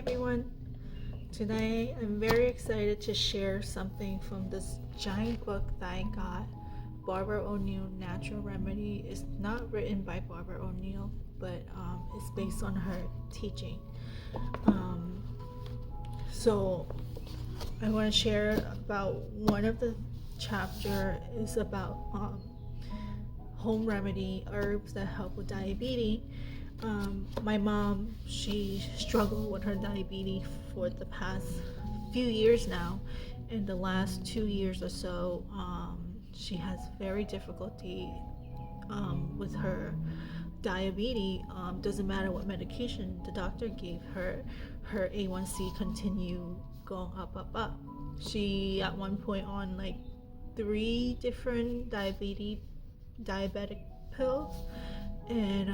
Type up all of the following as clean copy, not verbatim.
everyone. Today I'm very excited to share something from this giant book that I got, Barbara O'Neill Natural Remedy. It's not written by Barbara O'Neill, but it's based on her teaching. So I want to share about one of the chapter is about home remedy herbs that help with diabetes. My mom, she struggled with her diabetes for the past few years now. In the last 2 years or so, she has very difficulty with her diabetes. Doesn't matter what medication the doctor gave her, her A1C continue going up. She at one point on like 3 different diabetic pills, and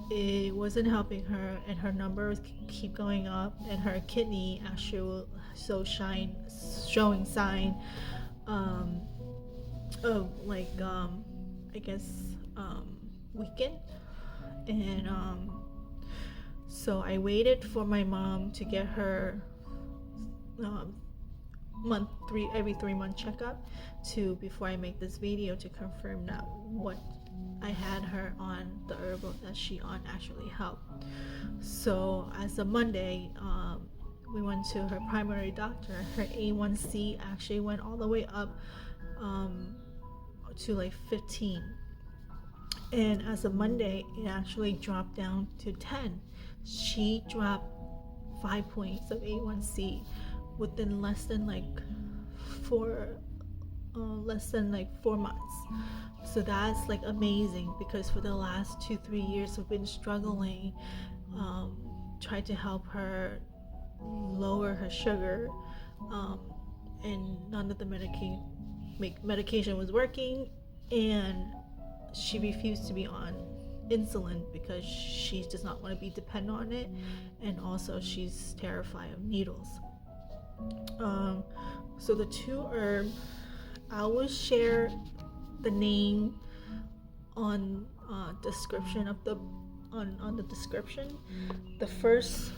it wasn't helping her, and her numbers keep going up, and her kidney actually showing sign of like I guess weakened. And so I waited for my mom to get her every 3 month checkup before I make this video to confirm that what I had her on, the herbal that she on actually helped. So as of Monday, we went to her primary doctor. Her A1C actually went all the way up to like 15, and as of Monday it actually dropped down to 10. She dropped 5 points of A1C within less than like 4 months. So that's like amazing, because for the last 2-3 years we've been struggling, tried to help her lower her sugar, and none of the medication was working, and she refused to be on insulin because she does not want to be dependent on it, and also she's terrified of needles. So the 2 herbs, I will share the name on description of the on the description. The first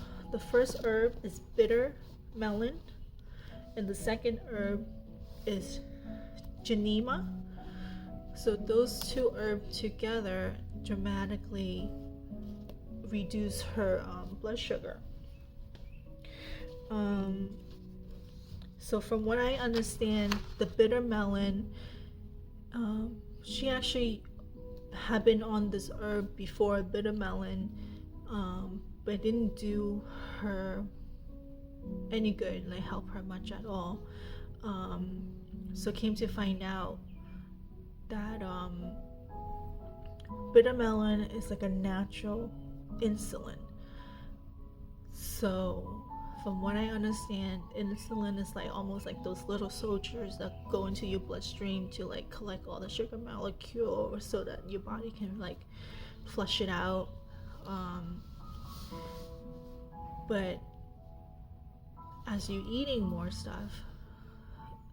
herb is bitter melon, and the second herb is Gymnema. So those 2 herbs together dramatically reduce her blood sugar. So from what I understand, the bitter melon, she actually had been on this herb before, bitter melon, but it didn't do her any good, like help her much at all. So came to find out that bitter melon is like a natural insulin. So from what I understand, insulin is like almost like those little soldiers that go into your bloodstream to like collect all the sugar molecule so that your body can like flush it out. But as you eating more stuff,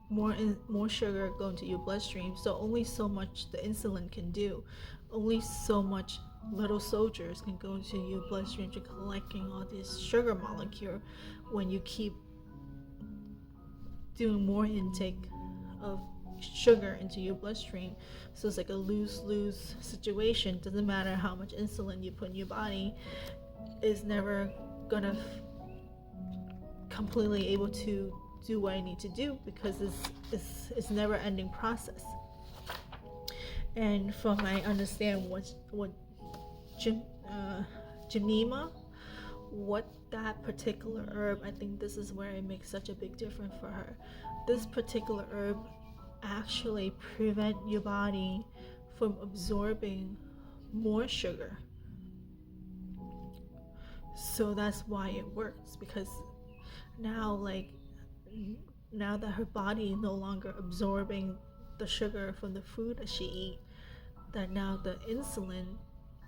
more sugar go into your bloodstream, so only so much the insulin can do, only so much little soldiers can go into your bloodstream to collecting all this sugar molecule when you keep doing more intake of sugar into your bloodstream. So it's like a lose-lose situation. Doesn't matter how much insulin you put in your body, is never gonna completely able to do what I need to do, because it's never ending process. And from I understand what Gymnema, what that particular herb, I think this is where it makes such a big difference for her. This particular herb actually prevent your body from absorbing more sugar. So that's why it works, because now that her body no longer absorbing the sugar from the food that she eat, that now the insulin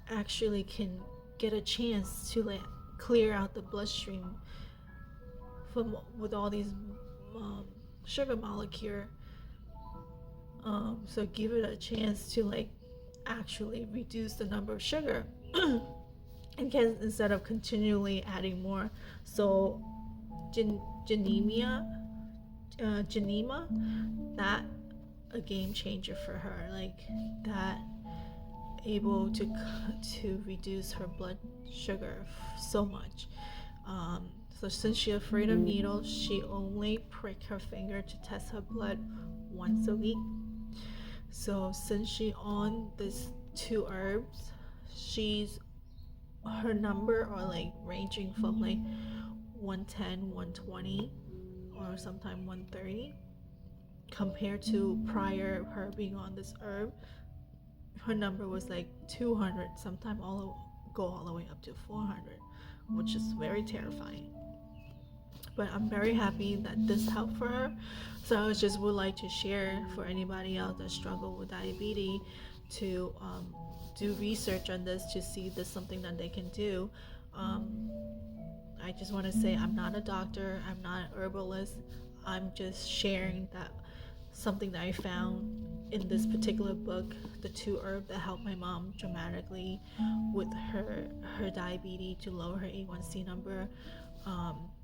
actually can get a chance to like clear out the bloodstream with all these sugar molecule. So give it a chance to like actually reduce the number of sugar. instead of continually adding more. So Gymnema, Gymnema, that a game changer for her, like that able to reduce her blood sugar so much. So since she's afraid of needles, she only prick her finger to test her blood once a week. So since she on this 2 herbs, she's her number are like ranging from like 110, 120, or sometime 130, compared to prior her being on this herb. Her number was like 200, sometimes go all the way up to 400, which is very terrifying. But I'm very happy that this helped for her. So I just would like to share for anybody else that struggle with diabetes to do research on this to see if there's something that they can do. I just want to say I'm not a doctor, I'm not an herbalist. I'm just sharing that something that I found in this particular book, the 2 herbs that helped my mom dramatically with her diabetes to lower her A1C number.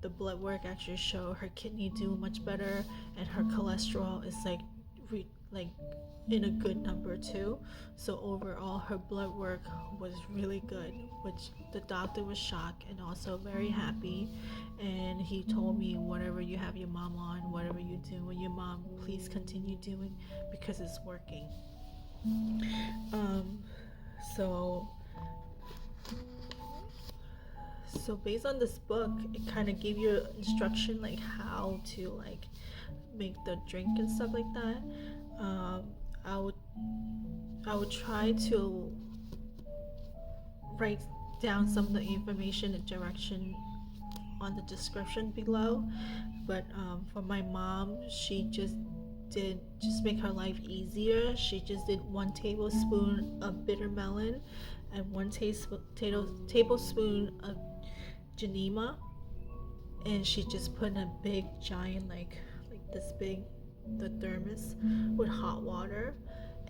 The blood work actually showed her kidney do much better, and her cholesterol is like in a good number too. So overall, her blood work was really good, which the doctor was shocked and also very happy. And he told me, whatever you have your mom on, whatever you do with your mom, please continue doing because it's working. So based on this book, it kind of gave you instruction like how to like make the drink and stuff like that. I would try to write down some of the information and direction on the description below. But for my mom, she just make her life easier. She just did 1 tablespoon of bitter melon and 1 tablespoon of Gymnema, and she just put in a big giant like this big the thermos with hot water,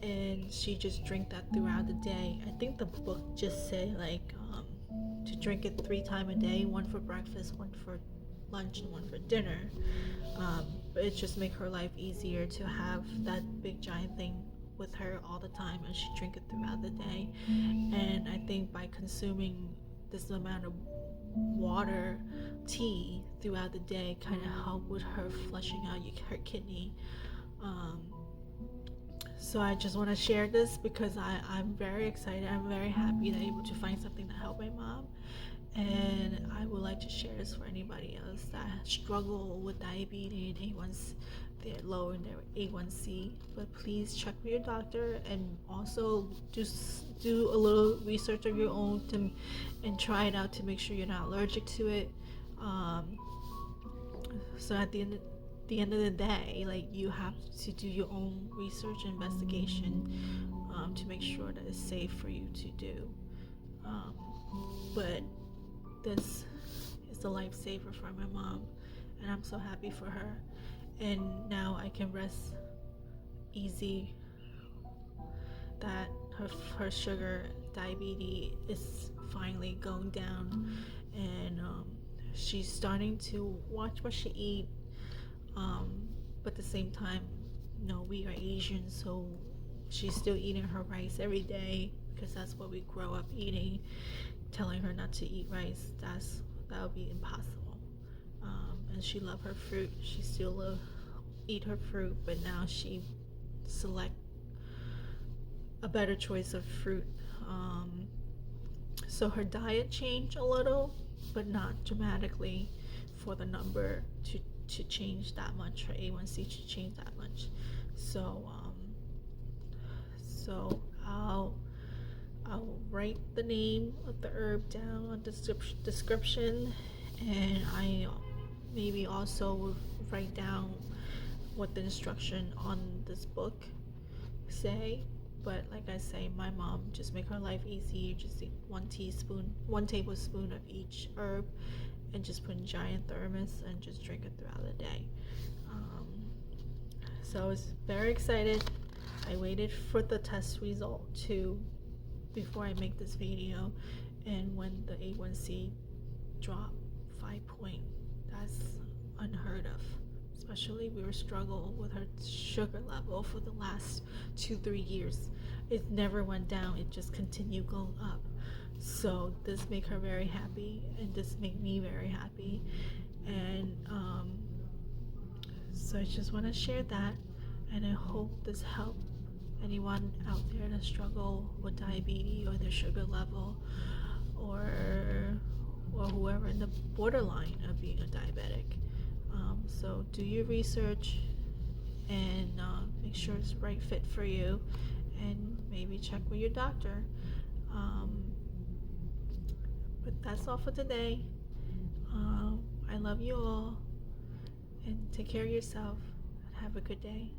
and she just drank that throughout the day. I think the book just said like to drink it 3 times a day, 1 for breakfast, 1 for lunch, and 1 for dinner. But it just make her life easier to have that big giant thing with her all the time, and she drink it throughout the day. And I think by consuming this amount of water, tea throughout the day kind of help with her flushing out her kidney. So I just want to share this because I'm very excited. I'm very happy that I'm able to find something that helped my mom, and I would like to share this for anybody else that struggle with diabetes and A1C. They're low in their A1C, but please check with your doctor, and also just do a little research of your own and try it out to make sure you're not allergic to it. So at the end of the day, like, you have to do your own research and investigation to make sure that it's safe for you to do. But this is a lifesaver for my mom, and I'm so happy for her. And now I can rest easy that her sugar diabetes is finally going down, and she's starting to watch what she eat. But at the same time, we are Asian, so she's still eating her rice every day because that's what we grow up eating. Telling her not to eat rice, that would be impossible. And she loved her fruit. She still eat her fruit, but now she select a better choice of fruit. So her diet changed a little, but not dramatically for the number to change that much, her A1C to change that much. So I'll write the name of the herb down on the description, and I maybe also will write down what the instruction on this book say. But like I say, my mom just make her life easy. Just eat 1 tablespoon of each herb, and just put in giant thermos and just drink it throughout the day. So I was very excited. I waited for the test result to before I make this video, and when the A1C dropped 5 point, that's unheard of. Especially we were struggling with her sugar level for the last 2-3 years. It never went down, it just continued going up. So this made her very happy, and this made me very happy. And so I just want to share that, and I hope this helped anyone out there that struggle with diabetes or their sugar level, or whoever in the borderline of being a diabetic. So do your research and make sure it's the right fit for you, and maybe check with your doctor. But that's all for today. I love you all, and take care of yourself. Have a good day.